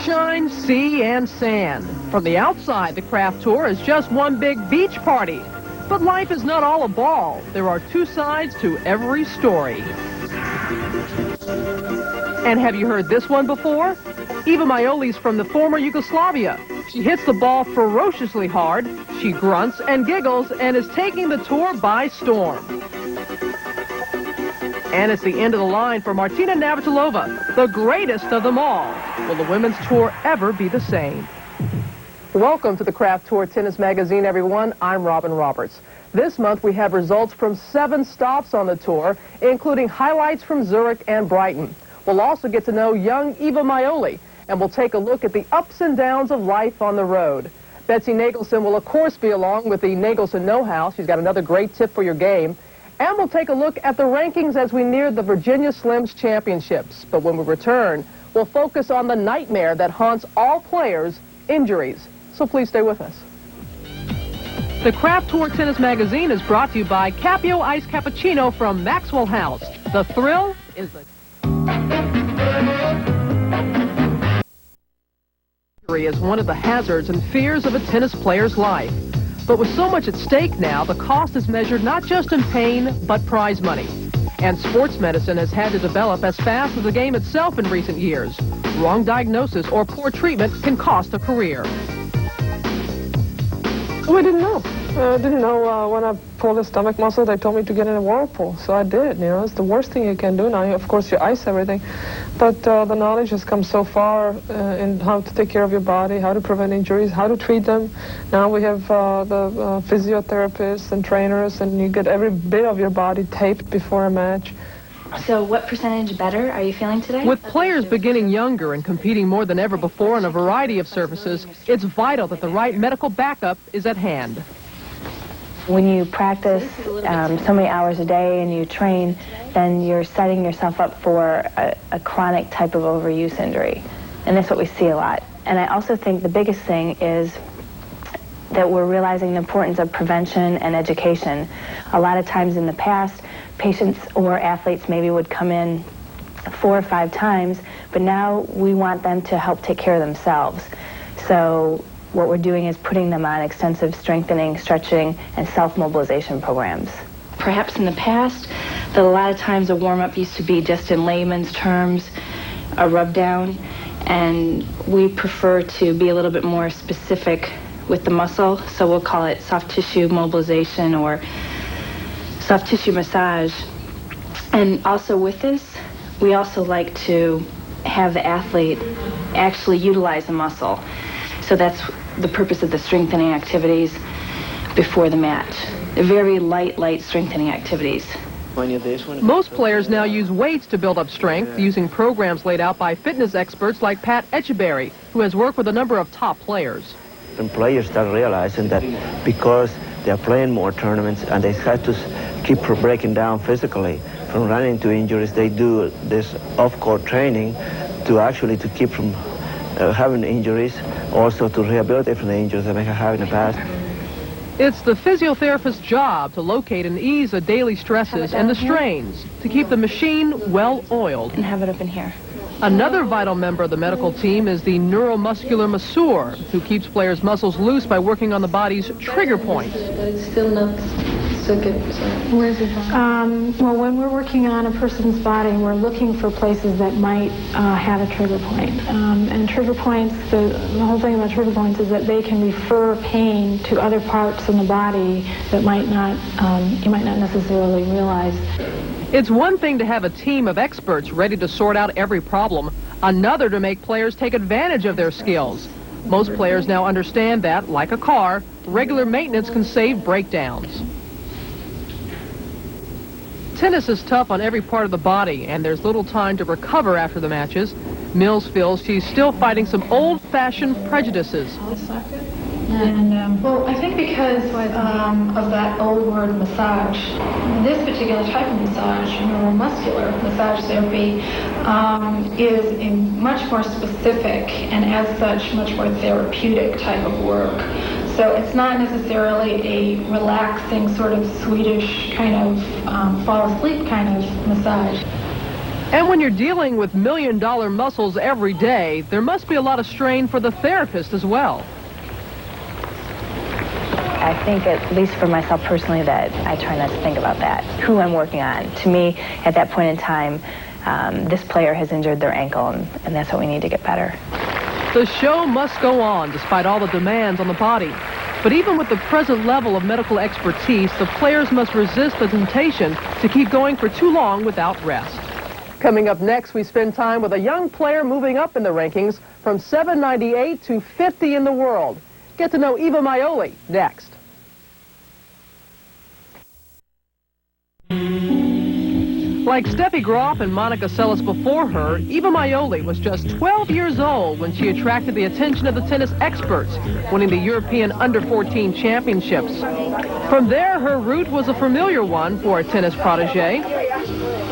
sunshine, sea, and sand. From the outside, the Kraft Tour is just one big beach party. But life is not all a ball. There are two sides to every story. And have you heard this one before? Iva Majoli's from the former Yugoslavia. She hits the ball ferociously hard. She grunts and giggles and is taking the tour by storm. And it's the end of the line for Martina Navratilova, the greatest of them all. Will the women's tour ever be the same? Welcome to the Kraft Tour Tennis Magazine, everyone. I'm Robin Roberts. This month we have results from 7 stops on the tour, including highlights from Zurich and Brighton. We'll also get to know young Iva Majoli, and we'll take a look at the ups and downs of life on the road. Betsy Nagelsen will, of course, be along with the Nagelsen Know-How. She's got another great tip for your game. And we'll take a look at the rankings as we near the Virginia Slims Championships. But when we return, we'll focus on the nightmare that haunts all players, injuries. So please stay with us. The Kraft Tour Tennis Magazine is brought to you by Capio Iced Cappuccino from Maxwell House. The thrill is the... Injury is one of the hazards and fears of a tennis player's life. But with so much at stake now, the cost is measured not just in pain, but prize money. And sports medicine has had to develop as fast as the game itself in recent years. Wrong diagnosis or poor treatment can cost a career. We didn't know. When I pulled the stomach muscle, they told me to get in a whirlpool. So I did. You know, it's the worst thing you can do. Now, of course, you ice everything. But the knowledge has come so far in how to take care of your body, how to prevent injuries, how to treat them. Now we have the physiotherapists and trainers, and you get every bit of your body taped before a match. So what percentage better are you feeling today? With players beginning younger and competing more than ever before on a variety of surfaces, it's vital that the right medical backup is at hand. When you practice so many hours a day and you train, then you're setting yourself up for a chronic type of overuse injury. And that's what we see a lot. And I also think the biggest thing is that we're realizing the importance of prevention and education. A lot of times in the past, patients or athletes maybe would come in 4 or 5 times, but now we want them to help take care of themselves. So what we're doing is putting them on extensive strengthening, stretching, and self-mobilization programs. Perhaps in the past, that a lot of times a warm-up used to be just in layman's terms, a rub-down, and we prefer to be a little bit more specific with the muscle, so we'll call it soft tissue mobilization or soft tissue massage. And also with this, we also like to have the athlete actually utilize the muscle. So that's the purpose of the strengthening activities before the match. They're very light strengthening activities. Most players now use weights to build up strength, using programs laid out by fitness experts like Pat Etcheberry, who has worked with a number of top players. And players start realizing that because they're playing more tournaments and they have to keep breaking down physically from running into injuries, they do this off-court training to keep from having injuries, also to rehabilitate from the injuries they may have had in the past. It's the physiotherapist's job to locate and ease the daily stresses and the strains to keep the machine well-oiled. And have it up in here. Another vital member of the medical team is the neuromuscular masseur, who keeps players' muscles loose by working on the body's trigger points. But it's still not so good. Where's it from? Well, when we're working on a person's body, we're looking for places that might have a trigger point. And trigger points, the whole thing about trigger points is that they can refer pain to other parts in the body that might not, you might not necessarily realize. It's one thing to have a team of experts ready to sort out every problem, another to make players take advantage of their skills. Most players now understand that, like a car, regular maintenance can save breakdowns. Tennis is tough on every part of the body, and there's little time to recover after the matches. Mills feels she's still fighting some old-fashioned prejudices. And, well, I think because of that old word massage, this particular type of massage, neuromuscular massage therapy, is much more specific and as such much more therapeutic type of work. So it's not necessarily a relaxing sort of Swedish kind of fall asleep kind of massage. And when you're dealing with million-dollar muscles every day, there must be a lot of strain for the therapist as well. I think, at least for myself personally, that I try not to think about that, who I'm working on. To me, at that point in time, this player has injured their ankle, and that's what we need to get better. The show must go on despite all the demands on the body. But even with the present level of medical expertise, the players must resist the temptation to keep going for too long without rest. Coming up next, we spend time with a young player moving up in the rankings from 798 to 50 in the world. Get to know Iva Majoli next. Like Steffi Graf and Monica Seles before her, Iva Majoli was just 12 years old when she attracted the attention of the tennis experts, winning the European Under-14 Championships. From there, her route was a familiar one for a tennis protege.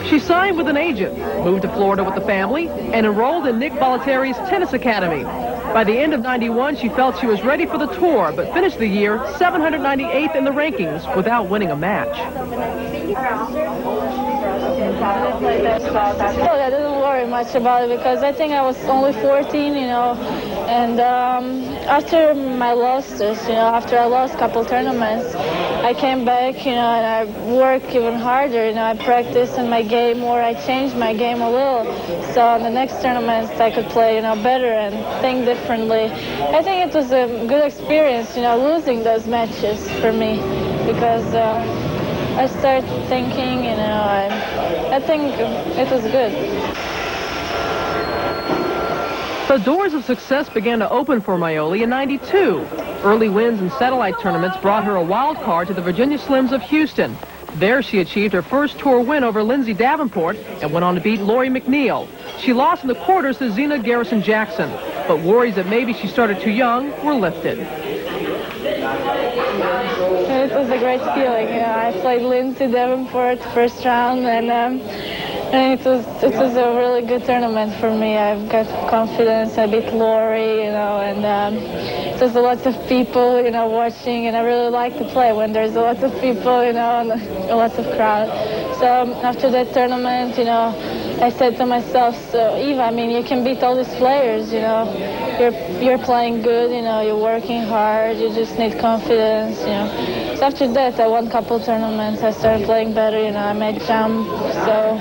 She signed with an agent, moved to Florida with the family, and enrolled in Nick Bollettieri's tennis academy. By the end of '91, she felt she was ready for the tour, but finished the year 798th in the rankings without winning a match. I didn't worry much about it because I think I was only 14, and after my losses, after I lost a couple tournaments, I came back, and I worked even harder, I practiced in my game more, I changed my game a little, so in the next tournaments I could play, better and think differently. I think it was a good experience, losing those matches for me, because I started thinking, I think it was good. The doors of success began to open for Majoli in '92. Early wins in satellite tournaments brought her a wild card to the Virginia Slims of Houston. There she achieved her first tour win over Lindsay Davenport and went on to beat Lori McNeil. She lost in the quarters to Zina Garrison-Jackson, but worries that maybe she started too young were lifted. It was a great feeling. I played Lindsay Davenport first round, and it was a really good tournament for me. I've got confidence. I beat Lori, and there's a lot of people, watching, and I really like to play when there's a lot of people, and a lot of crowd. So after that tournament, I said to myself, so Eva, you can beat all these players, you're playing good, you're working hard, you just need confidence, So after that, I won a couple tournaments, I started playing better, I made jump, so.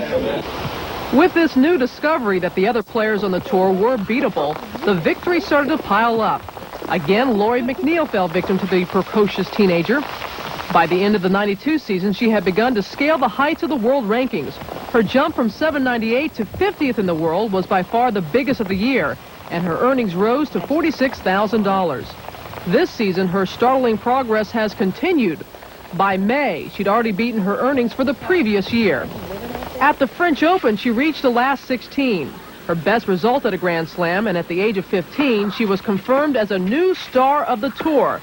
With this new discovery that the other players on the tour were beatable, the victories started to pile up. Again, Lori McNeil fell victim to the precocious teenager. By the end of the '92 season, she had begun to scale the heights of the world rankings. Her jump from 798 to 50th in the world was by far the biggest of the year, and her earnings rose to $46,000. This season, her startling progress has continued. By May, she'd already beaten her earnings for the previous year. At the French Open, she reached the last 16. Her best result at a Grand Slam, and at the age of 15, she was confirmed as a new star of the tour,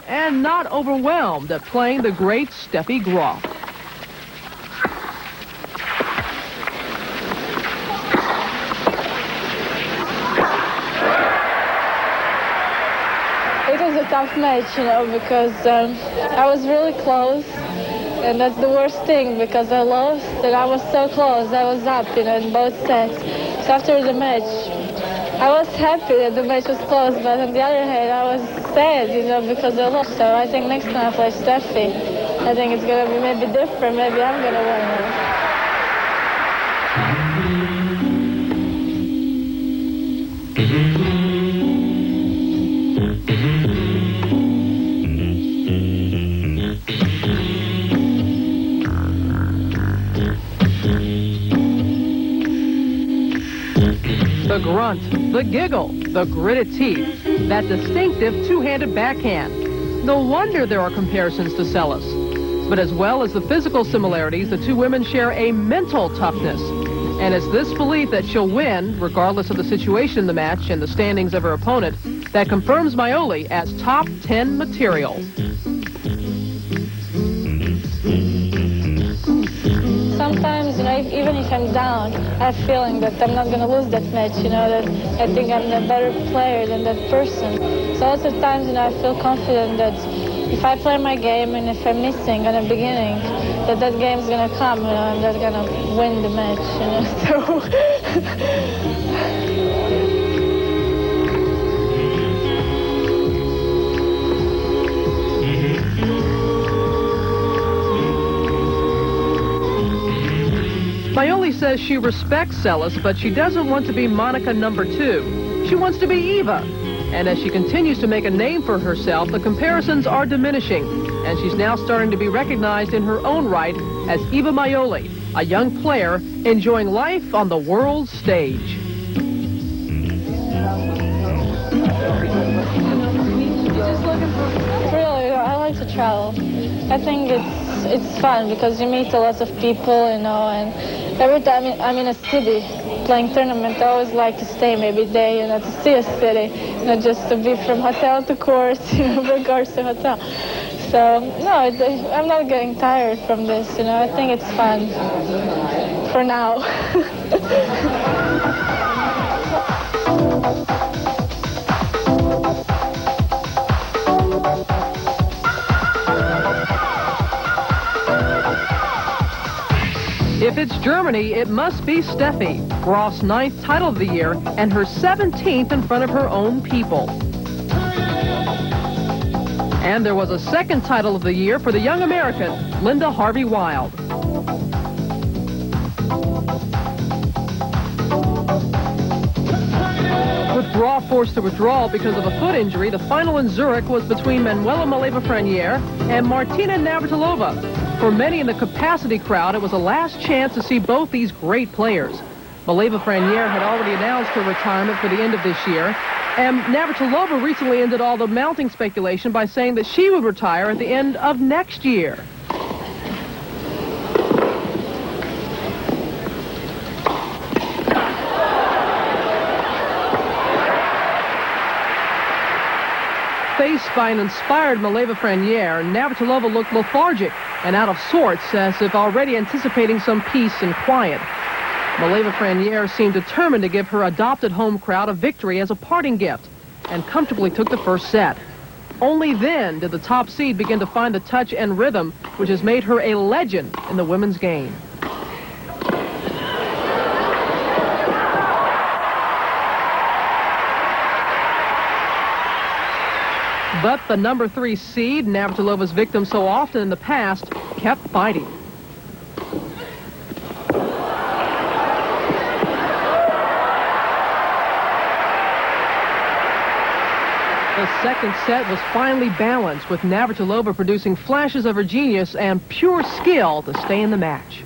and not overwhelmed at playing the great Steffi Graf. It was a tough match, because I was really close, and that's the worst thing, because I lost, and I was so close. I was up, in both sets. So after the match, I was happy that the match was close, but on the other hand, I was sad, because I lost. So I think next time I play Steffi, I think it's going to be maybe different. Maybe I'm going to win. The grunt, the giggle, the gritted teeth, that distinctive two-handed backhand. No wonder there are comparisons to Seles. But as well as the physical similarities, the two women share a mental toughness. And it's this belief that she'll win, regardless of the situation in the match and the standings of her opponent, that confirms Majoli as top 10 material. Sometimes, even if I'm down, I have a feeling that I'm not going to lose that match, that I think I'm a better player than that person. So lots of times, I feel confident that if I play my game and if I'm missing in the beginning, that game's gonna come, and that's gonna win the match, So. Majoli says she respects Celis, but she doesn't want to be Monica number 2. She wants to be Iva. And as she continues to make a name for herself, the comparisons are diminishing. And she's now starting to be recognized in her own right as Iva Majoli, a young player enjoying life on the world stage. Really, I like to travel. I think it's fun because you meet a lot of people, and every time I'm in a city playing tournament, I always like to stay maybe a day, to see a city, not just to be from hotel to court, from course to hotel. So, no, I'm not getting tired from this, I think it's fun for now. If it's Germany, it must be Steffi, Graf's 9th title of the year and her 17th in front of her own people. And there was a 2nd title of the year for the young American, Linda Harvey-Wild. With Graf forced to withdraw because of a foot injury, the final in Zurich was between Manuela Maleeva-Fragniere and Martina Navratilova. For many in the capacity crowd, it was a last chance to see both these great players. Maleeva-Fragniere had already announced her retirement for the end of this year, and Navratilova recently ended all the mounting speculation by saying that she would retire at the end of next year. Faced by an inspired Maleeva-Fragniere, Navratilova looked lethargic and out of sorts, as if already anticipating some peace and quiet. Maleeva-Fragniere seemed determined to give her adopted home crowd a victory as a parting gift, and comfortably took the first set. Only then did the top seed begin to find the touch and rhythm, which has made her a legend in the women's game. But the number 3 seed, Navratilova's victim so often in the past, kept fighting. The second set was finely balanced, with Navratilova producing flashes of her genius and pure skill to stay in the match.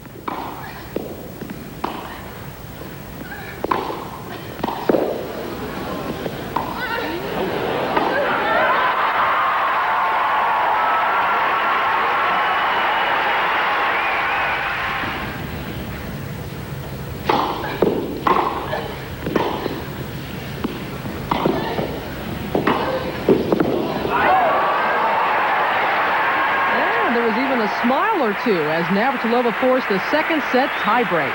Smile or two as Navratilova forced the second set tiebreak.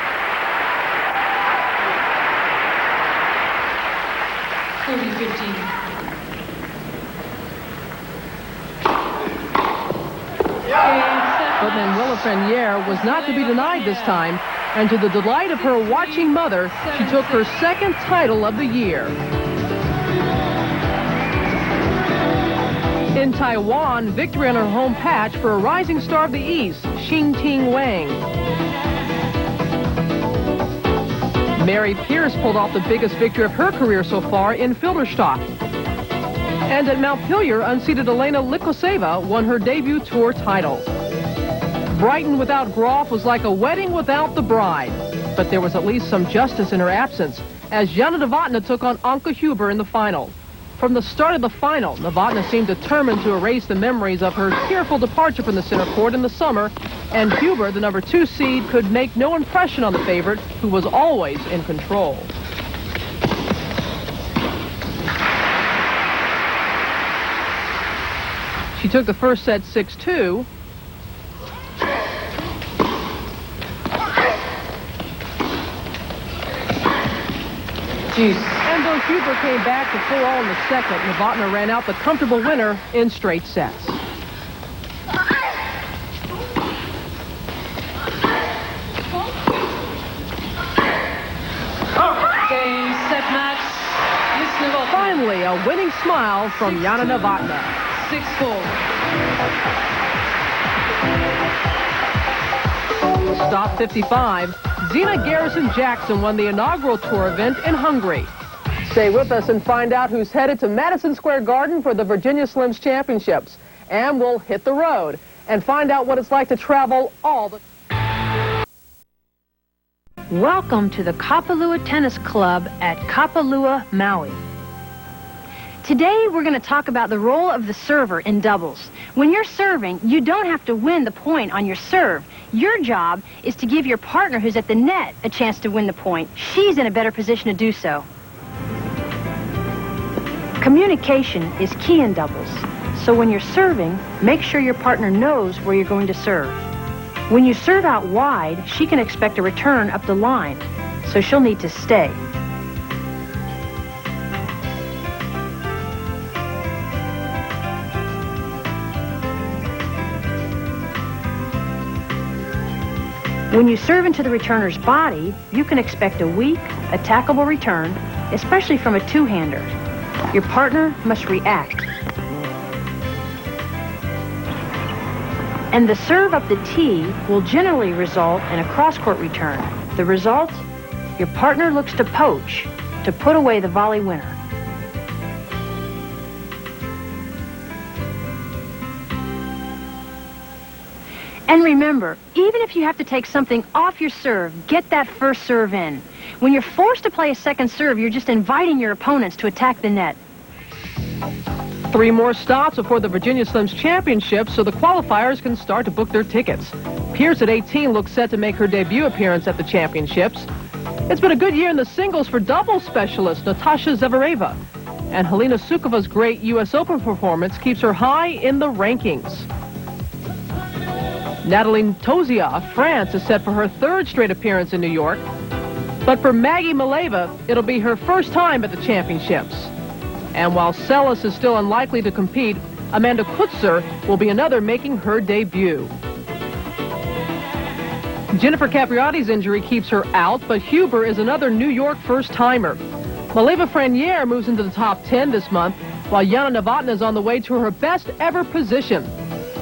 But Manuela-Fragniere was not to be denied this time, and to the delight of her watching mother, she took her second title of the year. In Taiwan, victory on her home patch for a rising star of the East, Xingting Wang. Mary Pierce pulled off the biggest victory of her career so far in Filderstock. And at Montpellier, unseeded Elena Likoseva won her debut tour title. Brighton without Graf was like a wedding without the bride. But there was at least some justice in her absence, as Jana Novotna took on Anke Huber in the final. From the start of the final, Novotna seemed determined to erase the memories of her tearful departure from the center court in the summer, and Huber, the number 2 seed, could make no impression on the favorite, who was always in control. She took the first set 6-2. And though Huber came back to 4-all in the second, Novotna ran out the comfortable winner in straight sets. only a winning smile from Jana Novotna. 6-4. Stop 55. Zina Garrison-Jackson won the inaugural tour event in Hungary. Stay with us and find out who's headed to Madison Square Garden for the Virginia Slims Championships. And we'll hit the road and find out what it's like to travel all the... Welcome to the Kapalua Tennis Club at Kapalua, Maui. Today we're going to talk about the role of the server in doubles. When you're serving, you don't have to win the point on your serve. Your job is to give your partner who's at the net a chance to win the point. She's in a better position to do so. Communication is key in doubles. So when you're serving, make sure your partner knows where you're going to serve. When you serve out wide, she can expect a return up the line, so she'll need to stay. When you serve into the returner's body, you can expect a weak, attackable return, especially from a two-hander. Your partner must react. And the serve up the tee will generally result in a cross-court return. The result? Your partner looks to poach, to put away the volley winner. And remember, even if you have to take something off your serve, get that first serve in. When you're forced to play a second serve, you're just inviting your opponents to attack the net. 3 more stops before the Virginia Slims Championship, so the qualifiers can start to book their tickets. Pierce at 18 looks set to make her debut appearance at the championships. It's been a good year in the singles for doubles specialist Natasha Zvereva. And Helena Sukova's great U.S. Open performance keeps her high in the rankings. Natalie Tozia of France is set for her 3rd straight appearance in New York. But for Maggie Maleeva, it'll be her first time at the championships. And while Sellis is still unlikely to compete, Amanda Kutzer will be another making her debut. Jennifer Capriati's injury keeps her out, but Huber is another New York first-timer. Maleeva-Fragniere moves into the top 10 this month, while Jana Novotna is on the way to her best-ever position.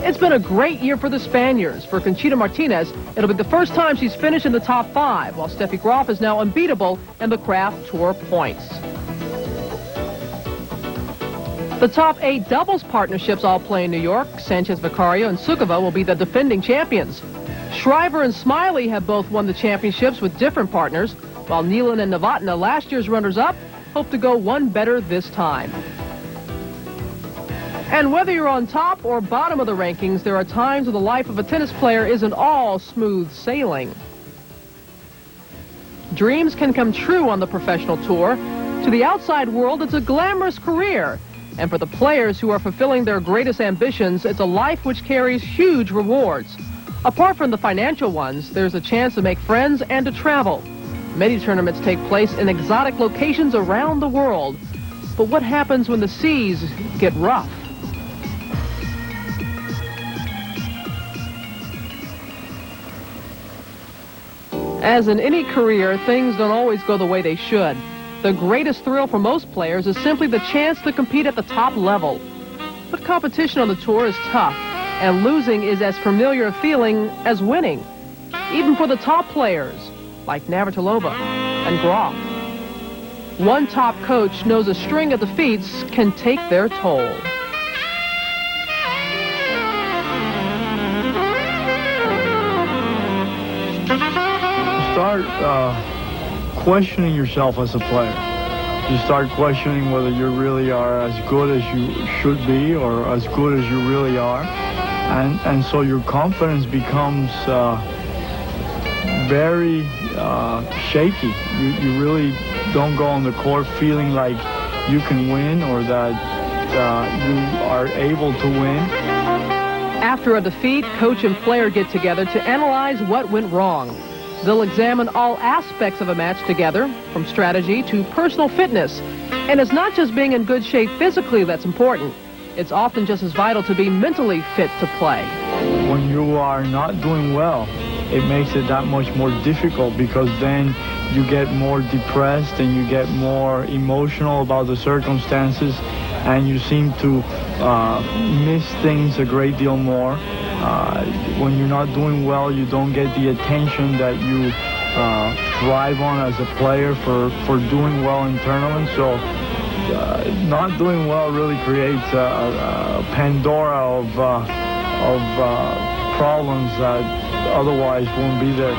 It's been a great year for the Spaniards. For Conchita Martinez, it'll be the first time she's finished in the top 5, while Steffi Graf is now unbeatable in the Kraft Tour points. The top 8 doubles partnerships all play in New York. Sanchez Vicario and Sukova will be the defending champions. Shriver and Smiley have both won the championships with different partners, while Nealon and Novotna, last year's runners-up, hope to go one better this time. And whether you're on top or bottom of the rankings, there are times when the life of a tennis player isn't all smooth sailing. Dreams can come true on the professional tour. To the outside world, it's a glamorous career. And for the players who are fulfilling their greatest ambitions, it's a life which carries huge rewards. Apart from the financial ones, there's a chance to make friends and to travel. Many tournaments take place in exotic locations around the world. But what happens when the seas get rough? As in any career, things don't always go the way they should. The greatest thrill for most players is simply the chance to compete at the top level. But competition on the tour is tough, and losing is as familiar a feeling as winning, even for the top players, like Navratilova and Graf. One top coach knows a string of defeats can take their toll. Start questioning yourself as a player. You start questioning whether you really are as good as you should be or as good as you really are. And so your confidence becomes very shaky. You really don't go on the court feeling like you can win or that you are able to win. After a defeat, coach and player get together to analyze what went wrong. They'll examine all aspects of a match together, from strategy to personal fitness. And it's not just being in good shape physically that's important. It's often just as vital to be mentally fit to play. When you are not doing well, it makes it that much more difficult, because then you get more depressed and you get more emotional about the circumstances, and you seem to miss things a great deal more. When you're not doing well, you don't get the attention that you thrive on as a player for doing well in tournaments. So not doing well really creates a Pandora of problems that otherwise won't be there.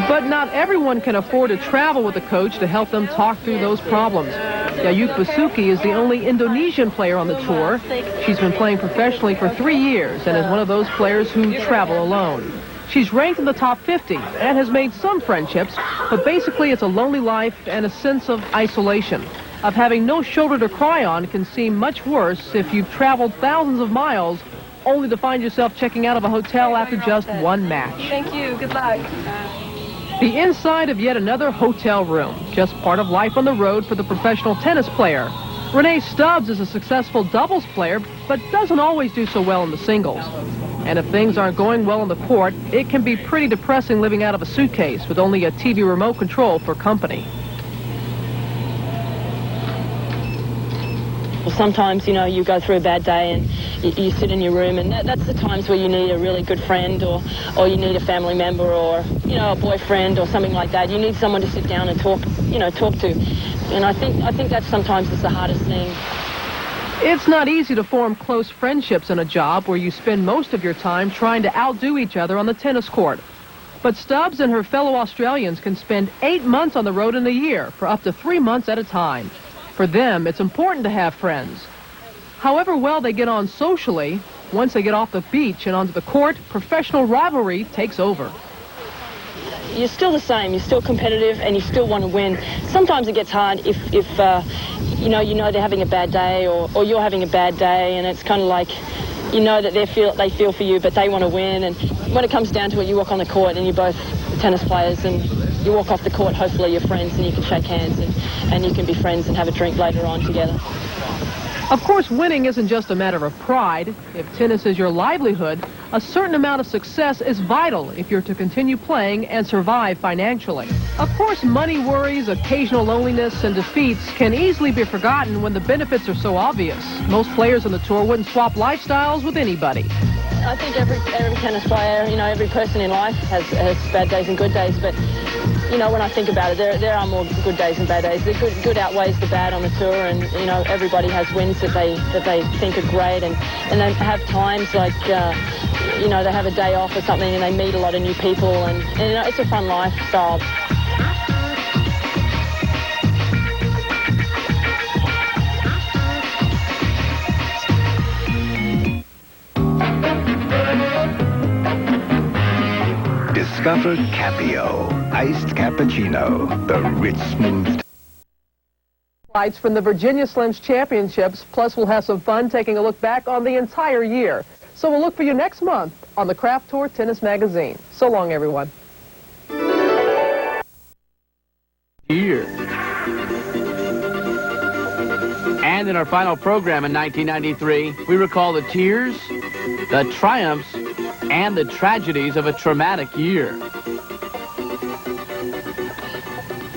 But not everyone can afford to travel with a coach to help them talk through those problems. Yayuk Basuko is the only Indonesian player on the tour. She's been playing professionally for 3 years and is one of those players who travel alone. She's ranked in the top 50 and has made some friendships, but basically it's a lonely life and a sense of isolation. Of having no shoulder to cry on can seem much worse if you've traveled thousands of miles only to find yourself checking out of a hotel after just one match. Thank you. Good luck. The inside of yet another hotel room, just part of life on the road for the professional tennis player. Rennae Stubbs is a successful doubles player, but doesn't always do so well in the singles. And if things aren't going well on the court, it can be pretty depressing living out of a suitcase with only a TV remote control for company. Well, sometimes, you know, you go through a bad day and you sit in your room, and that's the times where you need a really good friend, or you need a family member, or, you know, a boyfriend or something like that. You need someone to sit down and talk to. And I think that sometimes is the hardest thing. It's not easy to form close friendships in a job where you spend most of your time trying to outdo each other on the tennis court. But Stubbs and her fellow Australians can spend 8 months on the road in a year for up to 3 months at a time. For them, it's important to have friends. However well they get on socially, once they get off the beach and onto the court, professional rivalry takes over. You're still the same. You're still competitive, and you still want to win. Sometimes it gets hard if you know they're having a bad day, or you're having a bad day, and it's kind of like, you know that they feel for you, but they want to win. And when it comes down to it, you walk on the court and you're both tennis players, and you walk off the court, hopefully you're friends, and you can shake hands and you can be friends and have a drink later on together. Of course, winning isn't just a matter of pride. If tennis is your livelihood, a certain amount of success is vital if you're to continue playing and survive financially. Of course, money worries, occasional loneliness, and defeats can easily be forgotten when the benefits are so obvious. Most players on the tour wouldn't swap lifestyles with anybody. I think every tennis player, you know, every person in life has bad days and good days, but you know, when I think about it, there are more good days and bad days. The good outweighs the bad on the tour, and you know, everybody has wins that they think are great, and they have times like you know, they have a day off or something, and they meet a lot of new people, and you know, it's a fun lifestyle. Discover Capio, iced cappuccino, the rich, smooth. Lights from the Virginia Slims Championships, plus we'll have some fun taking a look back on the entire year. So we'll look for you next month on the Kraft Tour Tennis Magazine. So long, everyone. Year. And in our final program in 1993, we recall the tears, the triumphs, and the tragedies of a traumatic year.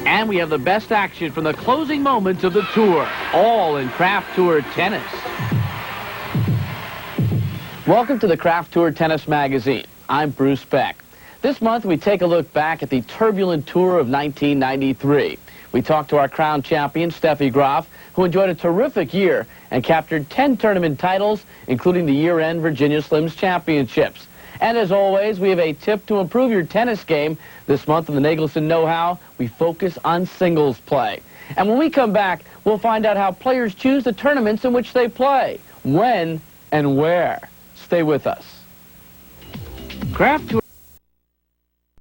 And we have the best action from the closing moments of the tour, all in Kraft Tour Tennis. Welcome to the Kraft Tour Tennis Magazine. I'm Bruce Beck. This month we take a look back at the turbulent tour of 1993. We talked to our crown champion, Steffi Graf, who enjoyed a terrific year and captured 10 tournament titles, including the year-end Virginia Slims Championships. And as always, we have a tip to improve your tennis game. This month on the Nagelsen Know-How, we focus on singles play. And when we come back, we'll find out how players choose the tournaments in which they play, when and where. Stay with us. Kraft Tour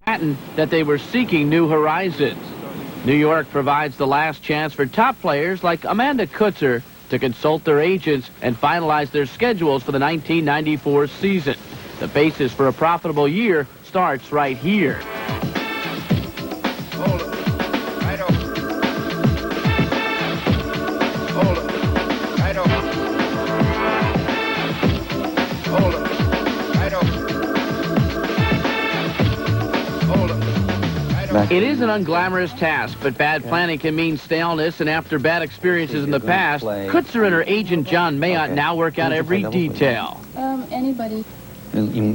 patent that they were seeking new horizons. New York provides the last chance for top players like Amanda Kutzer to consult their agents and finalize their schedules for the 1994 season. The basis for a profitable year starts right here. Hold it. Right over. Hold it. Right over. Hold it. Right over. It is an unglamorous task, but bad planning can mean staleness, and after bad experiences in the past, Kutzer and her agent John Mayot now work out every detail. Anybody.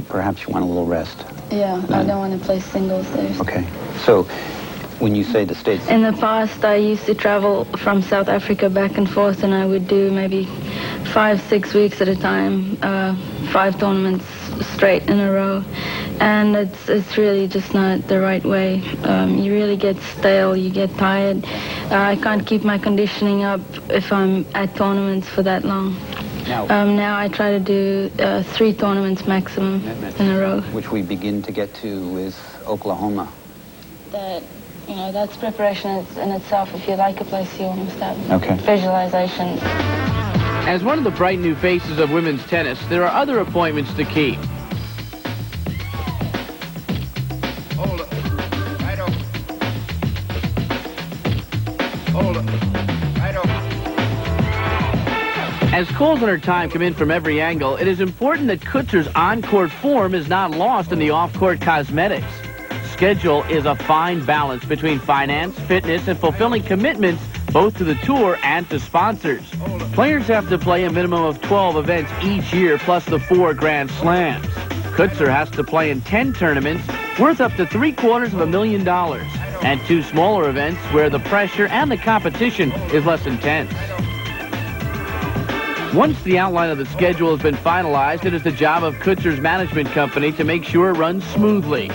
Perhaps you want a little rest. Yeah, I don't want to play singles there. Okay. So, when you say the States... In the past, I used to travel from South Africa back and forth, and I would do maybe 5-6 weeks at a time, 5 tournaments straight in a row. And it's really just not the right way. You really get stale, you get tired. I can't keep my conditioning up if I'm at tournaments for that long. Now I try to do 3 tournaments maximum in a row. Which we begin to get to with Oklahoma. That's preparation in itself. If you like a place, you almost have visualization. As one of the bright new faces of women's tennis, there are other appointments to keep. Hold it. Right over. Hold it. Right over. As calls on her time come in from every angle, it is important that Kutzer's on-court form is not lost in the off-court cosmetics. Schedule is a fine balance between finance, fitness, and fulfilling commitments both to the tour and to sponsors. Players have to play a minimum of 12 events each year, plus the 4 Grand Slams. Kutzer has to play in 10 tournaments worth up to $750,000 and 2 smaller events where the pressure and the competition is less intense. Once the outline of the schedule has been finalized, it is the job of Kutzer's management company to make sure it runs smoothly.